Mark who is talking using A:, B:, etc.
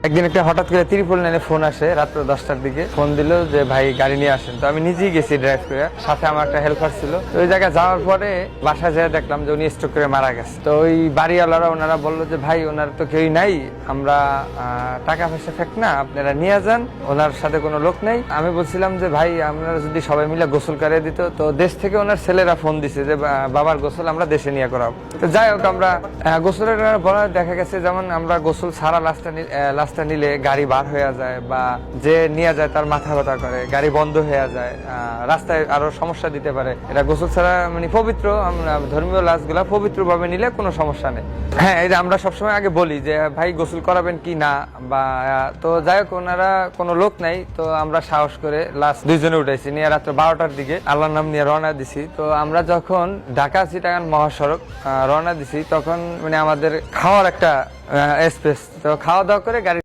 A: একদিন একটা হঠাৎ করে ত্রিপল লাইনে ফোন আসে রাত্র 10টার দিকে, ফোন দিল যে ভাই গাড়ি নিয়ে আসেন। তো আমি নিজেই গেছি ড্রাইভ করে, সাথে আমার একটা হেল্পার ছিল। তো ওই জায়গায় যাওয়ার পরে বাসায় যেয়ে দেখলাম যে উনি স্ট্রোক করে মারা গেছে। তো ওই বাড়িওয়ালারা ওনারা বললো যে ভাই ওনার তো কেউই নাই, আমরা টাকা পয়সা ফেক না, আপনারা নিয়ে যান, ওনার সাথে কোনো লোক নেই। আমি বলছিলাম যে ভাই আপনারা যদি সবাই মিলে গোসল করিয়ে দিত। তো দেশ থেকে ওনার ছেলেরা ফোন দিছে যে বাবার গোসল আমরা দেশে নিয়ে করাবো। তো যাই হোক আমরা গোসলের বলা দেখা গেছে যেমন আমরা গোসল ছাড়া লাশটা নিলে গাড়ি বার হয়ে যায়, বা যে নিয়ে যায় তার মাথা ব্যথা করে, গাড়ি বন্ধ হয়ে যায়, রাস্তায় আরো সমস্যা দিতে পারে। এটা গোসল ছাড়া মানে পবিত্র, আমরা ধর্মীয় লাশগুলা পবিত্র ভাবে নিলে কোনো সমস্যা নেই। হ্যাঁ, এই যে আমরা সবসময় আগে বলি যে ভাই গোসল করাবেন কি না, বা তো যাই হোক ওনারা কোনো লোক নাই। তো আমরা সাহস করে লাস্ট দুইজনে উঠাইছি, নিয়ে রাত্র 12টার দিকে আল্লাহর নাম নিয়ে রওনা দিছি। তো আমরা যখন ঢাকা চিটাগাং মহাসড়ক রওনা দিছি, তখন মানে আমাদের খাওয়ার একটা স্পেস, তো খাওয়া দাওয়া করে গাড়ি